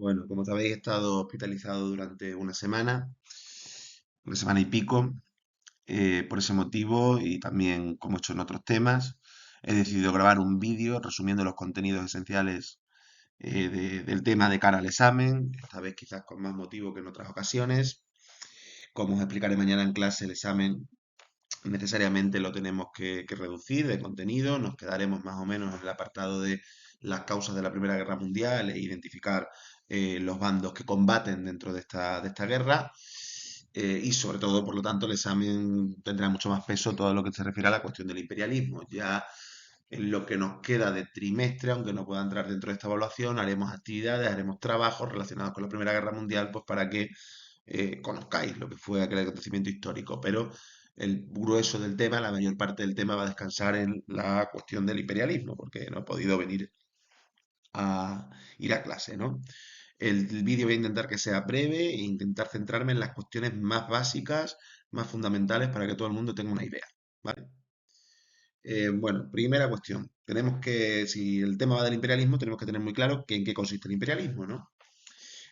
Bueno, como sabéis, he estado hospitalizado durante una semana y pico. Por ese motivo y también, como he hecho en otros temas, he decidido grabar un vídeo resumiendo los contenidos esenciales del tema de cara al examen, esta vez quizás con más motivo que en otras ocasiones. Como os explicaré mañana en clase, el examen necesariamente lo tenemos que reducir de contenido. Nos quedaremos más o menos en el apartado de las causas de la Primera Guerra Mundial e identificar los bandos que combaten dentro de esta guerra. Y sobre todo, por lo tanto, el examen tendrá mucho más peso todo lo que se refiere a la cuestión del imperialismo. Ya en lo que nos queda de trimestre, aunque no pueda entrar dentro de esta evaluación, haremos actividades, haremos trabajos relacionados con la Primera Guerra Mundial, pues para que conozcáis lo que fue aquel acontecimiento histórico. Pero el grueso del tema, la mayor parte del tema va a descansar en la cuestión del imperialismo, porque no he podido venir a ir a clase, ¿no? El vídeo voy a intentar que sea breve e intentar centrarme en las cuestiones más básicas, más fundamentales para que todo el mundo tenga una idea, ¿vale? Bueno, primera cuestión. Si el tema va del imperialismo, tenemos que tener muy claro en qué consiste el imperialismo, ¿no?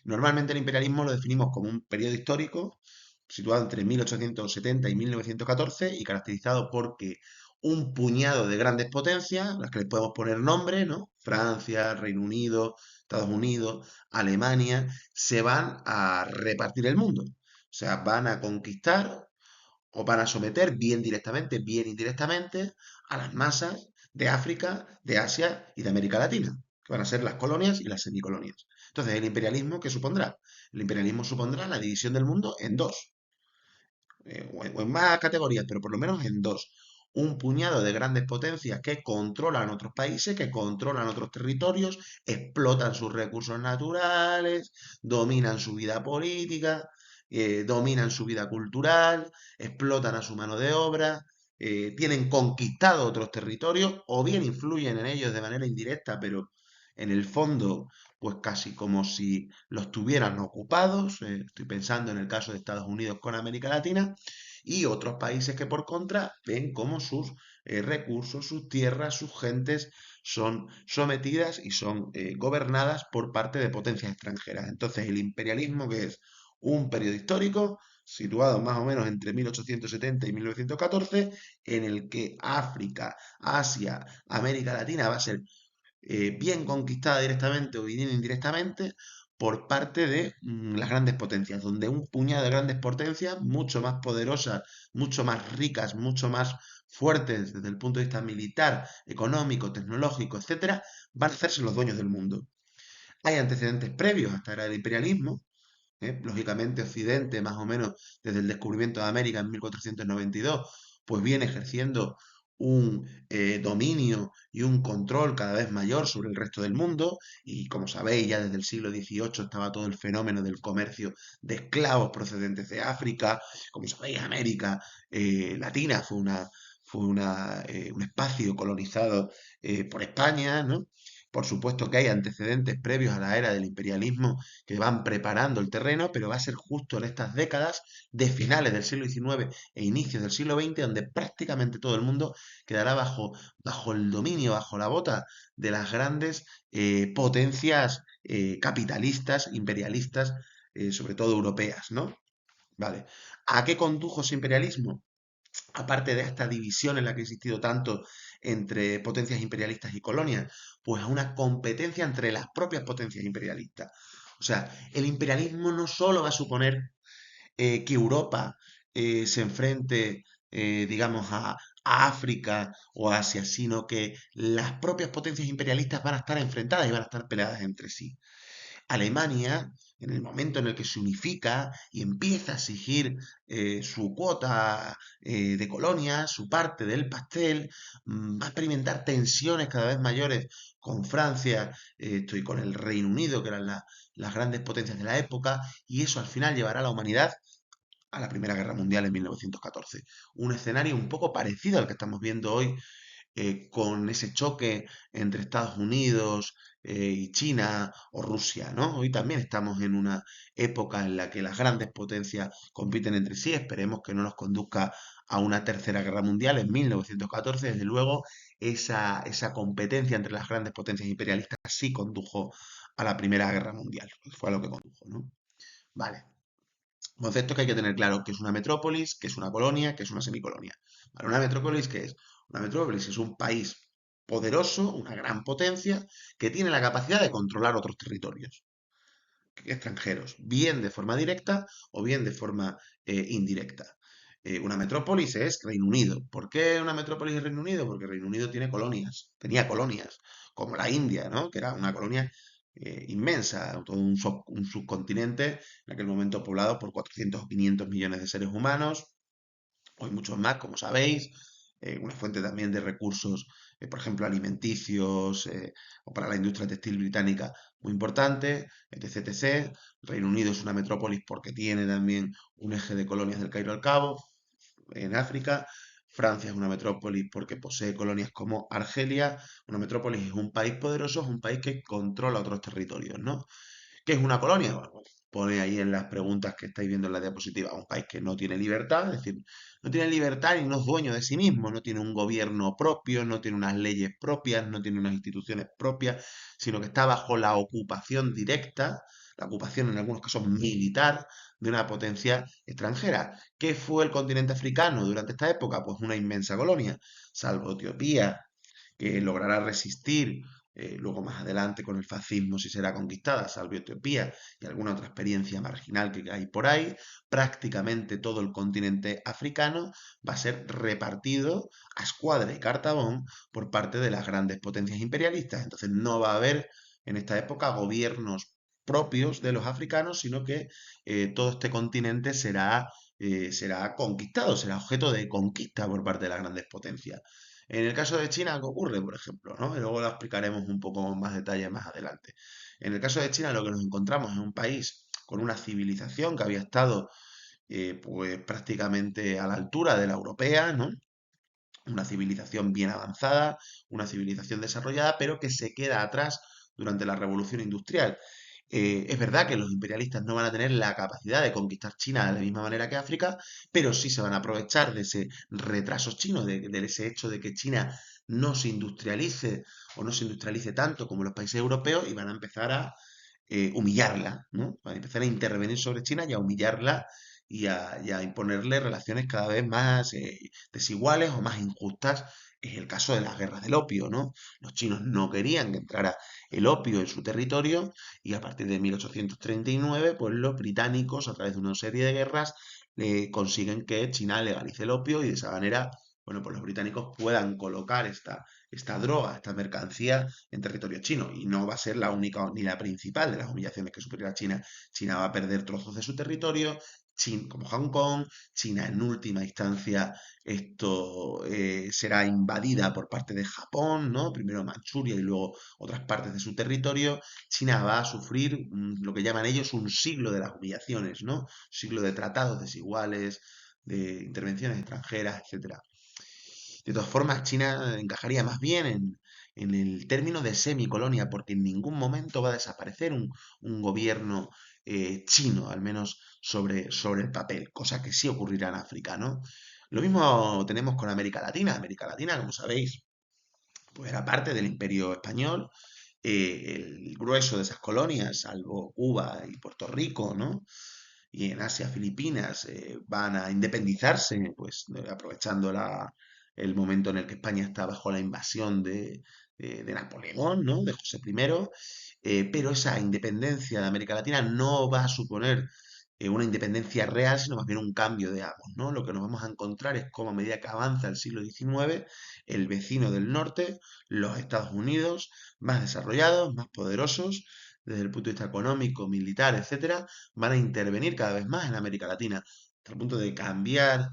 Normalmente el imperialismo lo definimos como un periodo histórico situado entre 1870 y 1914 y caracterizado porque un puñado de grandes potencias, las que les podemos poner nombre, ¿no? Francia, Reino Unido, Estados Unidos, Alemania, se van a repartir el mundo. O sea, van a conquistar o van a someter bien directamente, bien indirectamente, a las masas de África, de Asia y de América Latina, que van a ser las colonias y las semicolonias. Entonces, ¿el imperialismo qué supondrá? El imperialismo supondrá la división del mundo en dos, o en más categorías, pero por lo menos en dos. Un puñado de grandes potencias que controlan otros países, que controlan otros territorios, explotan sus recursos naturales, dominan su vida política, dominan su vida cultural, explotan a su mano de obra, tienen conquistado otros territorios o bien influyen en ellos de manera indirecta, pero en el fondo, pues casi como si los tuvieran ocupados. Estoy pensando en el caso de Estados Unidos con América Latina y otros países que por contra ven cómo sus recursos, sus tierras, sus gentes son sometidas y son gobernadas por parte de potencias extranjeras. Entonces, el imperialismo, que es un periodo histórico situado más o menos entre 1870 y 1914, en el que África, Asia, América Latina va a ser bien conquistada directamente o bien indirectamente por parte de las grandes potencias, donde un puñado de grandes potencias, mucho más poderosas, mucho más ricas, mucho más fuertes desde el punto de vista militar, económico, tecnológico, etcétera, van a hacerse los dueños del mundo. Hay antecedentes previos a esta era del imperialismo. Lógicamente, Occidente, más o menos desde el descubrimiento de América en 1492, pues viene ejerciendo un dominio y un control cada vez mayor sobre el resto del mundo. Y como sabéis, ya desde el siglo XVIII estaba todo el fenómeno del comercio de esclavos procedentes de África. Como sabéis, América Latina un espacio colonizado por España, ¿no? Por supuesto que hay antecedentes previos a la era del imperialismo que van preparando el terreno, pero va a ser justo en estas décadas de finales del siglo XIX e inicios del siglo XX donde prácticamente todo el mundo quedará bajo el dominio, bajo la bota de las grandes potencias capitalistas, imperialistas, sobre todo europeas, ¿no? Vale. ¿A qué condujo ese imperialismo? Aparte de esta división en la que ha existido tanto entre potencias imperialistas y colonias, pues a una competencia entre las propias potencias imperialistas. O sea, el imperialismo no solo va a suponer que Europa se enfrente, digamos, a África o a Asia, sino que las propias potencias imperialistas van a estar enfrentadas y van a estar peleadas entre sí. Alemania, en el momento en el que se unifica y empieza a exigir su cuota de colonias, su parte del pastel, va a experimentar tensiones cada vez mayores con Francia, y con el Reino Unido, que eran las grandes potencias de la época, y eso al final llevará a la humanidad a la Primera Guerra Mundial en 1914. Un escenario un poco parecido al que estamos viendo hoy con ese choque entre Estados Unidos y China o Rusia, ¿no? Hoy también estamos en una época en la que las grandes potencias compiten entre sí. Esperemos que no nos conduzca a una tercera guerra mundial en 1914. Desde luego, esa competencia entre las grandes potencias imperialistas sí condujo a la Primera Guerra Mundial. Fue a lo que condujo, ¿no? Vale. Conceptos que hay que tener claro, que es una metrópolis, que es una colonia, que es una semicolonia. Vale, una metrópolis, ¿qué es? Una metrópolis es un país poderoso, una gran potencia, que tiene la capacidad de controlar otros territorios extranjeros, bien de forma directa o bien de forma indirecta. Una metrópolis es Reino Unido. ¿Por qué una metrópolis es Reino Unido? Porque Reino Unido tiene colonias, tenía colonias, como la India, ¿no? Que era una colonia inmensa, todo un subcontinente en aquel momento poblado por 400 o 500 millones de seres humanos, hoy muchos más, como sabéis, una fuente también de recursos, por ejemplo, alimenticios o para la industria textil británica muy importante, etc, etc. Reino Unido es una metrópolis porque tiene también un eje de colonias del Cairo al Cabo, en África. Francia es una metrópolis porque posee colonias como Argelia. Una metrópolis es un país poderoso, es un país que controla otros territorios, ¿no? ¿Qué es una colonia? Bueno, pues pone ahí en las preguntas que estáis viendo en la diapositiva, un país que no tiene libertad, es decir, no tiene libertad y no es dueño de sí mismo, no tiene un gobierno propio, no tiene unas leyes propias, no tiene unas instituciones propias, sino que está bajo la ocupación directa, la ocupación en algunos casos militar, de una potencia extranjera. ¿Qué fue el continente africano durante esta época? Pues una inmensa colonia, salvo Etiopía, que logrará resistir luego más adelante con el fascismo si será conquistada, salvo Etiopía y alguna otra experiencia marginal que hay por ahí, prácticamente todo el continente africano va a ser repartido a escuadra y cartabón por parte de las grandes potencias imperialistas. Entonces no va a haber en esta época gobiernos propios de los africanos, sino que todo este continente será conquistado, será objeto de conquista por parte de las grandes potencias. En el caso de China, ¿qué ocurre, por ejemplo? ¿No? Y luego lo explicaremos un poco con más detalle más adelante. En el caso de China, lo que nos encontramos es un país con una civilización que había estado pues prácticamente a la altura de la europea, ¿no? Una civilización bien avanzada, una civilización desarrollada, pero que se queda atrás durante la revolución industrial. Es verdad que los imperialistas no van a tener la capacidad de conquistar China de la misma manera que África, pero sí se van a aprovechar de ese retraso chino, de ese hecho de que China no se industrialice o no se industrialice tanto como los países europeos y van a empezar a humillarla, ¿no? Van a empezar a intervenir sobre China y a humillarla y a imponerle relaciones cada vez más desiguales o más injustas. Es el caso de las guerras del opio, ¿no? Los chinos no querían que entrara el opio en su territorio y a partir de 1839, pues los británicos, a través de una serie de guerras, consiguen que China legalice el opio y de esa manera, bueno, pues los británicos puedan colocar esta droga, esta mercancía en territorio chino. Y no va a ser la única ni la principal de las humillaciones que sufrirá China. China va a perder trozos de su territorio, como Hong Kong. China en última instancia esto será invadida por parte de Japón, ¿no? Primero Manchuria y luego otras partes de su territorio. China va a sufrir lo que llaman ellos un siglo de las humillaciones, ¿no? Siglo de tratados desiguales, de intervenciones extranjeras, etcétera. De todas formas, China encajaría más bien en el término de semicolonia, porque en ningún momento va a desaparecer un gobierno chino, al menos sobre el papel, cosa que sí ocurrirá en África, ¿no? Lo mismo tenemos con América Latina. América Latina, como sabéis, pues era parte del Imperio Español. El grueso de esas colonias, salvo Cuba y Puerto Rico, ¿no? Y en Asia, Filipinas, van a independizarse, pues aprovechando el momento en el que España está bajo la invasión de Napoleón, ¿no? De José I. Pero esa independencia de América Latina no va a suponer una independencia real, sino más bien un cambio de amos, ¿no? Lo que nos vamos a encontrar es cómo a medida que avanza el siglo XIX, el vecino del norte, los Estados Unidos, más desarrollados, más poderosos, desde el punto de vista económico, militar, etcétera, van a intervenir cada vez más en América Latina, hasta el punto de cambiar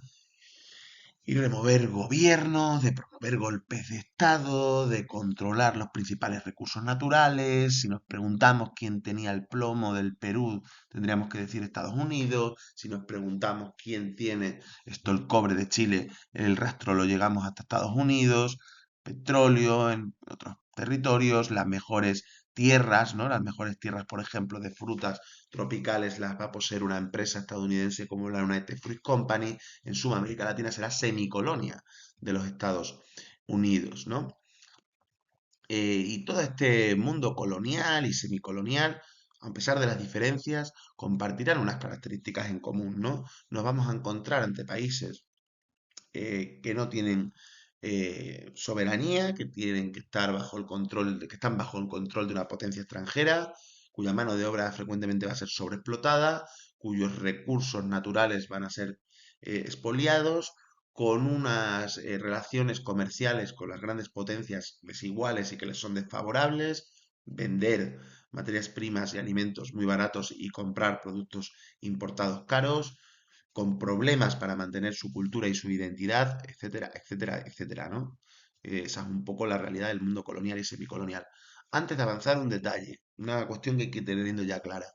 y remover gobiernos, de promover golpes de Estado, de controlar los principales recursos naturales. Si nos preguntamos quién tenía el plomo del Perú, tendríamos que decir Estados Unidos. Si nos preguntamos quién tiene esto, el cobre de Chile, el rastro lo llegamos hasta Estados Unidos. Petróleo en otros territorios, las mejores tierras, ¿no? Las mejores tierras, por ejemplo, de frutas tropicales las va a poseer una empresa estadounidense como la United Fruit Company. En suma, América Latina será semicolonia de los Estados Unidos, ¿no? Y todo este mundo colonial y semicolonial, a pesar de las diferencias, compartirán unas características en común, ¿no? Nos vamos a encontrar ante países que no tienen soberanía, que tienen que estar bajo el control, que están bajo el control de una potencia extranjera, cuya mano de obra frecuentemente va a ser sobreexplotada, cuyos recursos naturales van a ser expoliados, con unas relaciones comerciales con las grandes potencias desiguales y que les son desfavorables, vender materias primas y alimentos muy baratos y comprar productos importados caros, con problemas para mantener su cultura y su identidad, etcétera, etcétera, etcétera, ¿no? Esa es un poco la realidad del mundo colonial y semicolonial. Antes de avanzar, un detalle, una cuestión que hay que ir teniendo ya clara.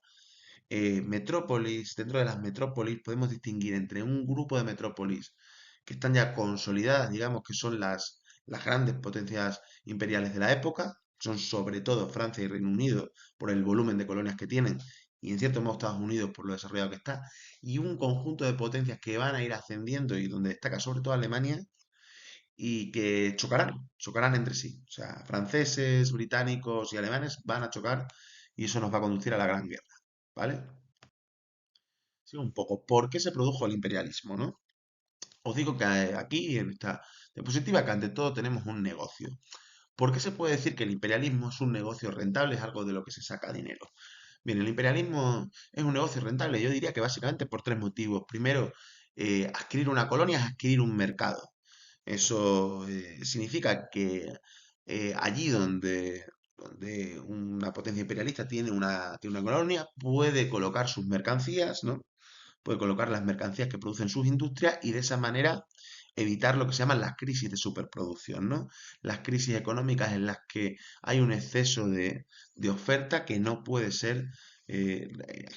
Metrópolis, dentro de las metrópolis podemos distinguir entre un grupo de metrópolis que están ya consolidadas, digamos que son las grandes potencias imperiales de la época, son sobre todo Francia y Reino Unido por el volumen de colonias que tienen y en cierto modo Estados Unidos por lo desarrollado que está, y un conjunto de potencias que van a ir ascendiendo y donde destaca sobre todo Alemania y que chocarán entre sí. O sea, franceses, británicos y alemanes van a chocar y eso nos va a conducir a la Gran Guerra, ¿vale? Sí, un poco. ¿Por qué se produjo el imperialismo, no? Os digo que aquí, en esta diapositiva, que ante todo tenemos un negocio. ¿Por qué se puede decir que el imperialismo es un negocio rentable, es algo de lo que se saca dinero? Bien, el imperialismo es un negocio rentable, yo diría que básicamente por tres motivos. Primero, adquirir una colonia es adquirir un mercado. Eso significa que allí donde una potencia imperialista tiene una colonia, puede colocar sus mercancías, ¿no? Puede colocar las mercancías que producen sus industrias y de esa manera evitar lo que se llaman las crisis de superproducción, ¿no? Las crisis económicas en las que hay un exceso de oferta que no puede ser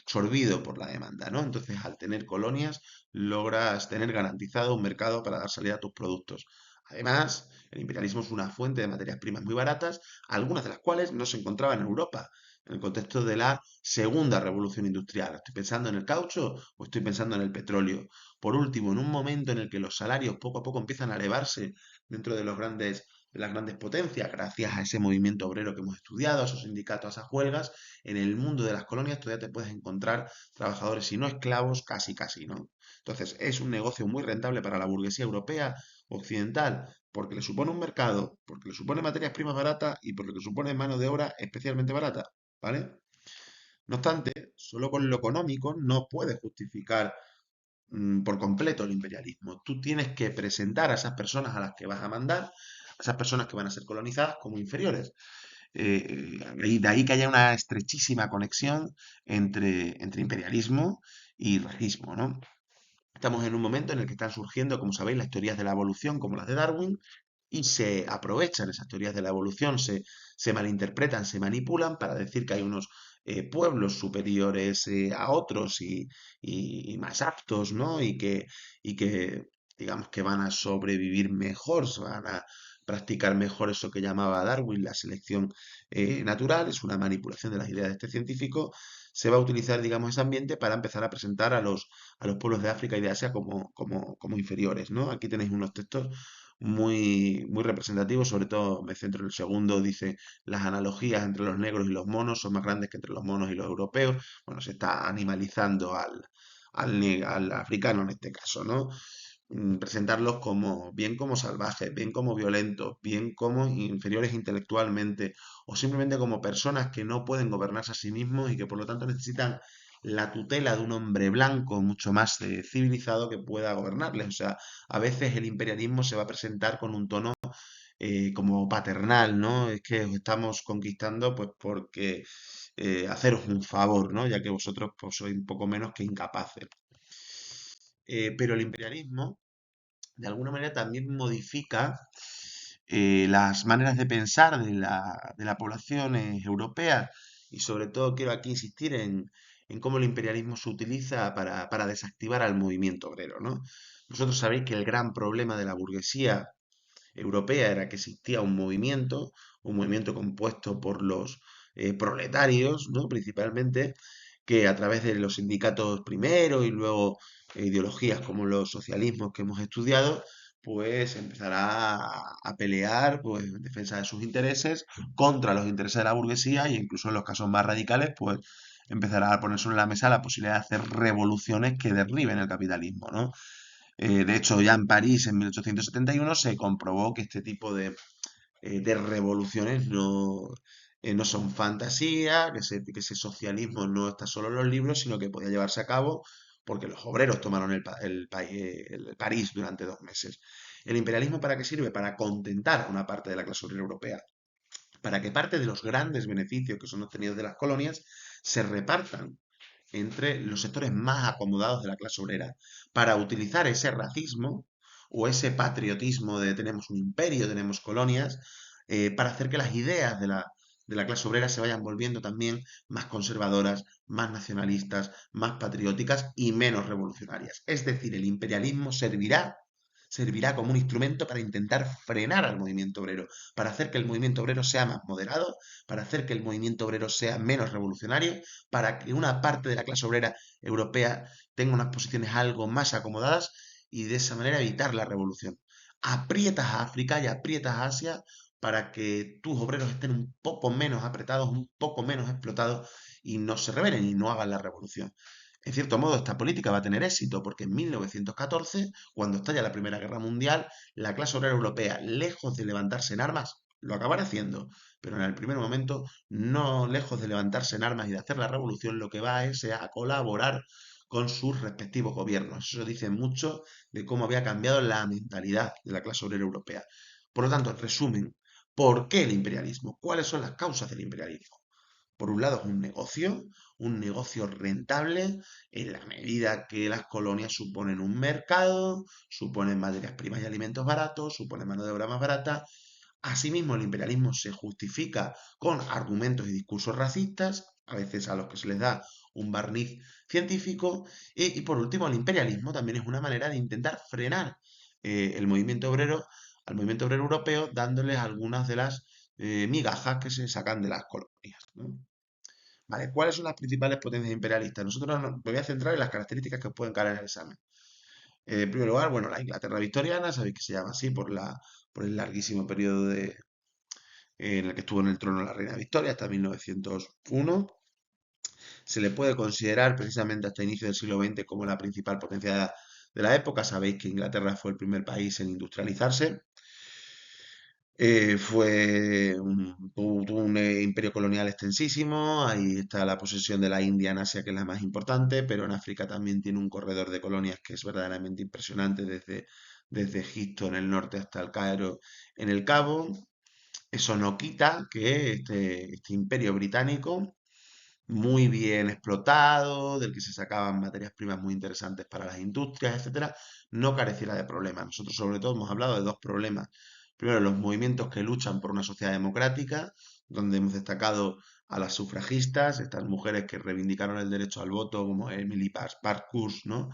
absorbido por la demanda, ¿no? Entonces, al tener colonias, logras tener garantizado un mercado para dar salida a tus productos. Además, el imperialismo es una fuente de materias primas muy baratas, algunas de las cuales no se encontraban en Europa, en el contexto de la segunda revolución industrial. ¿Estoy pensando en el caucho o estoy pensando en el petróleo? Por último, en un momento en el que los salarios poco a poco empiezan a elevarse dentro de las grandes potencias, gracias a ese movimiento obrero que hemos estudiado, a esos sindicatos, a esas huelgas, en el mundo de las colonias todavía te puedes encontrar trabajadores, si no esclavos, casi casi, ¿no? Entonces, es un negocio muy rentable para la burguesía europea occidental, porque le supone un mercado, porque le supone materias primas baratas y porque le supone mano de obra especialmente barata, ¿vale? No obstante, solo con lo económico no puedes justificar por completo el imperialismo. Tú tienes que presentar a esas personas a las que vas a mandar, a esas personas que van a ser colonizadas como inferiores. Y de ahí que haya una estrechísima conexión entre imperialismo y racismo, ¿no? Estamos en un momento en el que están surgiendo, como sabéis, las teorías de la evolución, como las de Darwin, y se aprovechan esas teorías de la evolución, se malinterpretan, se manipulan para decir que hay unos pueblos superiores a otros y más aptos, ¿no? Y que, digamos, que van a sobrevivir mejor, van a practicar mejor eso que llamaba Darwin la selección natural, es una manipulación de las ideas de este científico. Se va a utilizar, digamos, ese ambiente para empezar a presentar a los pueblos de África y de Asia como inferiores, ¿no? Aquí tenéis unos textos muy, muy representativos, sobre todo me centro en el segundo, dice, las analogías entre los negros y los monos son más grandes que entre los monos y los europeos. Bueno, se está animalizando al africano en este caso, ¿no? Presentarlos como bien como salvajes, bien como violentos, bien como inferiores intelectualmente o simplemente como personas que no pueden gobernarse a sí mismos y que por lo tanto necesitan la tutela de un hombre blanco mucho más civilizado que pueda gobernarles. O sea, a veces el imperialismo se va a presentar con un tono como paternal, ¿no? Es que os estamos conquistando pues porque haceros un favor, ¿no? Ya que vosotros pues, sois un poco menos que incapaces. Pero el imperialismo de alguna manera también modifica las maneras de pensar de la población europea y sobre todo quiero aquí insistir en cómo el imperialismo se utiliza para desactivar al movimiento obrero, ¿no? Vosotros sabéis que el gran problema de la burguesía europea era que existía un movimiento compuesto por los proletarios, ¿no? Principalmente, que a través de los sindicatos primero y luego ideologías como los socialismos que hemos estudiado, pues empezará a pelear pues, en defensa de sus intereses contra los intereses de la burguesía e incluso en los casos más radicales, pues empezará a poner sobre la mesa la posibilidad de hacer revoluciones que derriben el capitalismo, ¿no? De hecho, ya en París en 1871 se comprobó que este tipo de revoluciones no son fantasía, que ese socialismo no está solo en los libros, sino que podía llevarse a cabo porque los obreros tomaron el París durante 2 meses. ¿El imperialismo para qué sirve? Para contentar a una parte de la clase obrera europea, para que parte de los grandes beneficios que son obtenidos de las colonias se repartan entre los sectores más acomodados de la clase obrera, para utilizar ese racismo o ese patriotismo de tenemos un imperio, tenemos colonias, para hacer que las ideas de la clase obrera se vayan volviendo también más conservadoras, más nacionalistas, más patrióticas y menos revolucionarias. Es decir, el imperialismo servirá como un instrumento para intentar frenar al movimiento obrero, para hacer que el movimiento obrero sea más moderado, para hacer que el movimiento obrero sea menos revolucionario, para que una parte de la clase obrera europea tenga unas posiciones algo más acomodadas y de esa manera evitar la revolución. Aprietas a África y aprietas a Asia para que tus obreros estén un poco menos apretados, un poco menos explotados y no se rebelen y no hagan la revolución. En cierto modo, esta política va a tener éxito porque en 1914, cuando estalla la Primera Guerra Mundial, la clase obrera europea, lejos de levantarse en armas, lo acabará haciendo, pero en el primer momento, no lejos de levantarse en armas y de hacer la revolución, lo que va es a colaborar con sus respectivos gobiernos. Eso dice mucho de cómo había cambiado la mentalidad de la clase obrera europea. Por lo tanto, en resumen, ¿por qué el imperialismo? ¿Cuáles son las causas del imperialismo? Por un lado, es un negocio rentable en la medida que las colonias suponen un mercado, suponen materias primas y alimentos baratos, suponen mano de obra más barata. Asimismo, el imperialismo se justifica con argumentos y discursos racistas, a veces a los que se les da un barniz científico. Y por último, el imperialismo también es una manera de intentar frenar el movimiento obrero, al movimiento obrero europeo, dándoles algunas de las migajas que se sacan de las colonias, ¿no? Vale, ¿cuáles son las principales potencias imperialistas? Me voy a centrar en las características que pueden caer en el examen. En primer lugar, bueno, la Inglaterra victoriana, sabéis que se llama así por el larguísimo periodo en el que estuvo en el trono la reina Victoria, hasta 1901. Se le puede considerar precisamente hasta inicio del siglo XX como la principal potencia de la época. Sabéis que Inglaterra fue el primer país en industrializarse. Tuvo un imperio colonial extensísimo, ahí está la posesión de la India en Asia, que es la más importante, pero en África también tiene un corredor de colonias que es verdaderamente impresionante, desde Egipto en el norte hasta el Cairo en el Cabo. Eso no quita que este imperio británico, muy bien explotado, del que se sacaban materias primas muy interesantes para las industrias, etcétera, no careciera de problemas. Nosotros sobre todo hemos hablado de dos problemas. Primero, los movimientos que luchan por una sociedad democrática, donde hemos destacado a las sufragistas, estas mujeres que reivindicaron el derecho al voto, como Emily Parkhurst, ¿no?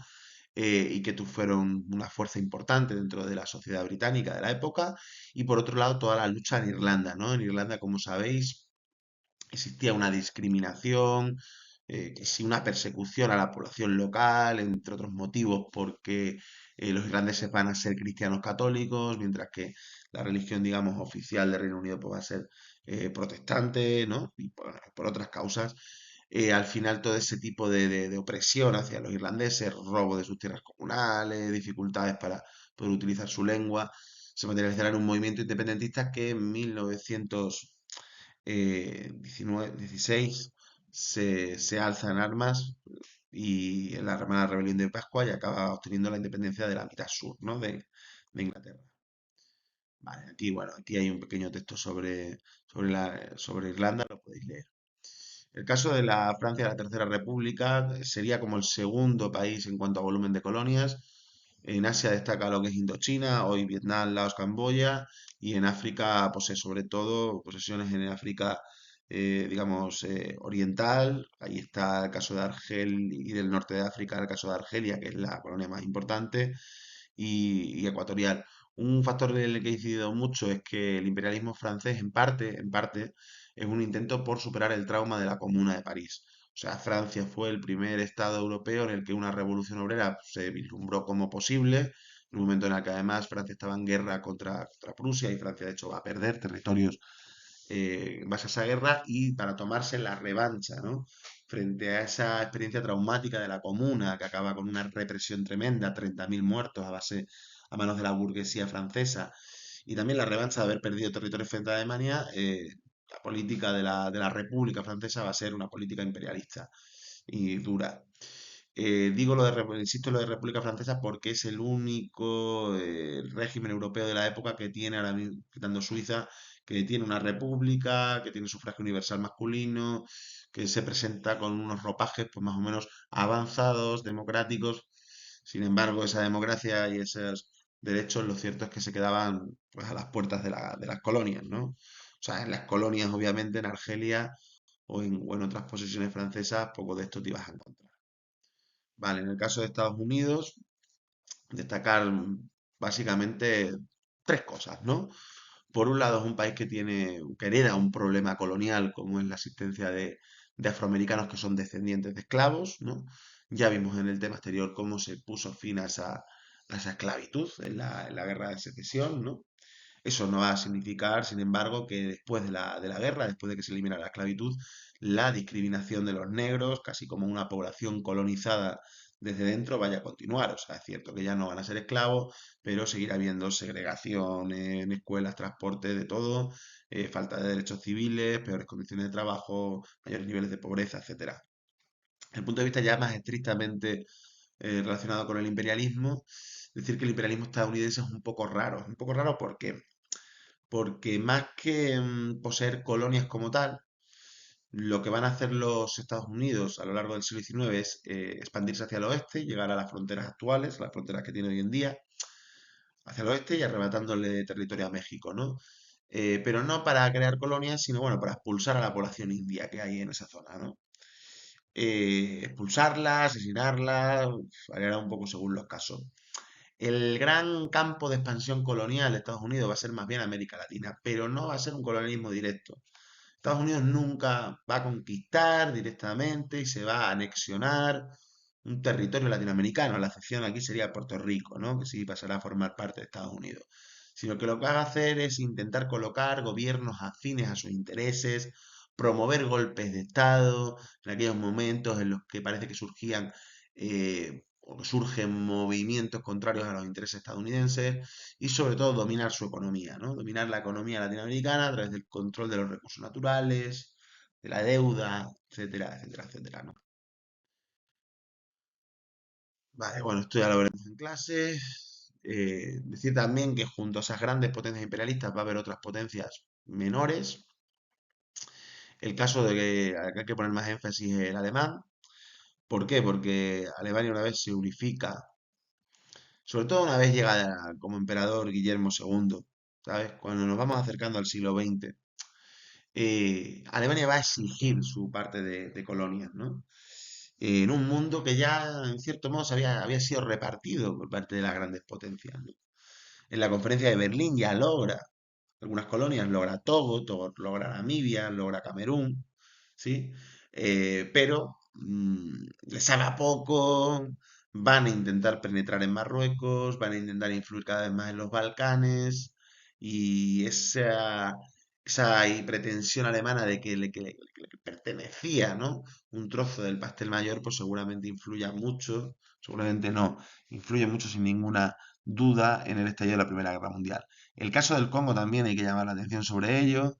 Y que fueron una fuerza importante dentro de la sociedad británica de la época. Y por otro lado, toda la lucha en Irlanda, ¿no? En Irlanda, como sabéis, existía una discriminación, que sí, una persecución a la población local, entre otros motivos, porque los irlandeses van a ser cristianos católicos, mientras que la religión, digamos, oficial del Reino Unido pues, va a ser protestante, ¿no? Y por otras causas. Al final todo ese tipo de opresión hacia los irlandeses, robo de sus tierras comunales, dificultades para poder utilizar su lengua, se materializará en un movimiento independentista que en 16 se alza en armas y en la llamada rebelión de Pascua y acaba obteniendo la independencia de la mitad sur, ¿no? de Inglaterra. Vale, aquí, bueno, aquí hay un pequeño texto sobre Irlanda, lo podéis leer. El caso de la Francia de la Tercera República sería como el segundo país en cuanto a volumen de colonias. En Asia destaca lo que es Indochina, hoy Vietnam, Laos, Camboya, y en África posee sobre todo posesiones en África, digamos, oriental. Ahí está el caso de Argel y del norte de África, el caso de Argelia, que es la colonia más importante, y ecuatorial. Un factor en el que he incidido mucho es que el imperialismo francés, en parte, es un intento por superar el trauma de la Comuna de París. O sea, Francia fue el primer estado europeo en el que una revolución obrera se vislumbró como posible, un momento en el que además Francia estaba en guerra contra Prusia y Francia de hecho va a perder territorios en base a esa guerra y para tomarse la revancha, ¿no? Frente a esa experiencia traumática de la Comuna que acaba con una represión tremenda, 30.000 muertos a manos de la burguesía francesa y también la revancha de haber perdido territorios frente a Alemania, la política de la República Francesa va a ser una política imperialista y dura. Digo insisto en lo de República Francesa porque es el único régimen europeo de la época que tiene, ahora mismo, quitando Suiza, que tiene una república, que tiene sufragio universal masculino, que se presenta con unos ropajes pues más o menos avanzados, democráticos. Sin embargo, esa democracia y esos derechos, lo cierto es que se quedaban pues a las puertas de las colonias, ¿no? O sea, en las colonias, obviamente, en Argelia o en otras posesiones francesas, poco de esto te ibas a encontrar. Vale, en el caso de Estados Unidos, destacar básicamente tres cosas, ¿no? Por un lado, es un país que hereda un problema colonial, como es la existencia de afroamericanos que son descendientes de esclavos, ¿no? Ya vimos en el tema anterior cómo se puso fin a esa esclavitud en la guerra de secesión, ¿no? Eso no va a significar, sin embargo, que después de la guerra, después de que se elimina la esclavitud, la discriminación de los negros, casi como una población colonizada desde dentro, vaya a continuar. O sea, es cierto que ya no van a ser esclavos, pero seguirá habiendo segregación en escuelas, transporte, de todo, falta de derechos civiles, peores condiciones de trabajo, mayores niveles de pobreza, etcétera. Desde el punto de vista ya más estrictamente relacionado con el imperialismo, decir que el imperialismo estadounidense es un poco raro porque más que poseer colonias como tal, lo que van a hacer los Estados Unidos a lo largo del siglo XIX es expandirse hacia el oeste, llegar a las fronteras actuales, las fronteras que tiene hoy en día, hacia el oeste y arrebatándole territorio a México, ¿no? Pero no para crear colonias, sino bueno, para expulsar a la población india que hay en esa zona, ¿no? Expulsarla, asesinarla, variará un poco según los casos. El gran campo de expansión colonial de Estados Unidos va a ser más bien América Latina, pero no va a ser un colonialismo directo. Estados Unidos nunca va a conquistar directamente y se va a anexionar un territorio latinoamericano. La excepción aquí sería Puerto Rico, ¿no? Que sí pasará a formar parte de Estados Unidos. Sino que lo que va a hacer es intentar colocar gobiernos afines a sus intereses, promover golpes de Estado en aquellos momentos en los que parece que surgían o que surgen movimientos contrarios a los intereses estadounidenses y sobre todo dominar su economía, ¿no? Dominar la economía latinoamericana a través del control de los recursos naturales, de la deuda, etcétera, etcétera, etcétera, ¿no? Vale, bueno, esto ya lo veremos en clase. Decir también que junto a esas grandes potencias imperialistas va a haber otras potencias menores. El caso de que acá hay que poner más énfasis es el alemán. ¿Por qué? Porque Alemania una vez se unifica, sobre todo una vez llega como emperador Guillermo II, ¿sabes? Cuando nos vamos acercando al siglo XX, Alemania va a exigir su parte de colonias, ¿no? En un mundo que ya, en cierto modo, había sido repartido por parte de las grandes potencias, ¿no? En la conferencia de Berlín ya logra algunas colonias, logra Togo logra Namibia, logra Camerún, ¿sí? Pero les sabe a poco, van a intentar penetrar en Marruecos, van a intentar influir cada vez más en los Balcanes, y esa ahí pretensión alemana de que le pertenecía, ¿no? Un trozo del pastel mayor, pues seguramente influya mucho, seguramente no, influye mucho sin ninguna duda en el estallido de la Primera Guerra Mundial. El caso del Congo también hay que llamar la atención sobre ello.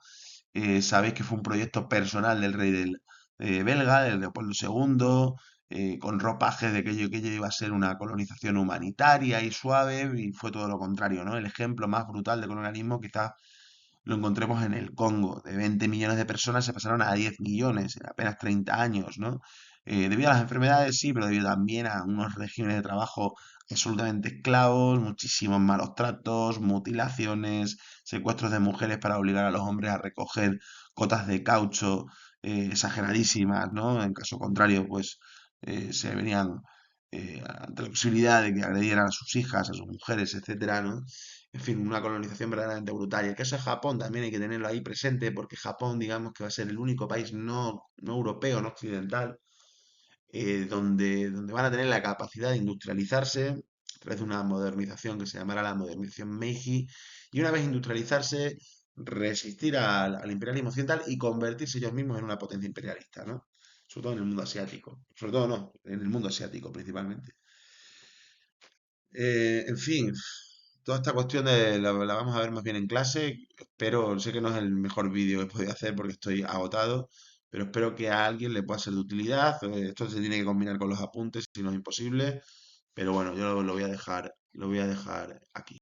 Sabéis que fue un proyecto personal del rey belga, del Leopoldo II, con ropajes de que aquello iba a ser una colonización humanitaria y suave, y fue todo lo contrario, ¿no? El ejemplo más brutal de colonialismo quizás lo encontremos en el Congo. De 20 millones de personas se pasaron a 10 millones en apenas 30 años, ¿no? Debido a las enfermedades, sí, pero debido también a unos regímenes de trabajo absolutamente esclavos, muchísimos malos tratos, mutilaciones, secuestros de mujeres para obligar a los hombres a recoger cotas de caucho exageradísimas, ¿no? En caso contrario, pues se venían ante la posibilidad de que agredieran a sus hijas, a sus mujeres, etcétera, ¿no? En fin, una colonización verdaderamente brutal. Y el caso de Japón también hay que tenerlo ahí presente porque Japón, digamos que va a ser el único país no europeo, no occidental, donde van a tener la capacidad de industrializarse, través de una modernización que se llamará la modernización Meiji, y una vez industrializarse, resistir al imperialismo occidental y convertirse ellos mismos en una potencia imperialista, ¿no? Sobre todo en el mundo asiático. Sobre todo no, en el mundo asiático principalmente. En fin, toda esta cuestión la vamos a ver más bien en clase. Espero, sé que no es el mejor vídeo que he podido hacer porque estoy agotado, pero espero que a alguien le pueda ser de utilidad. Esto se tiene que combinar con los apuntes, si no es imposible. Pero bueno, yo lo voy a dejar aquí.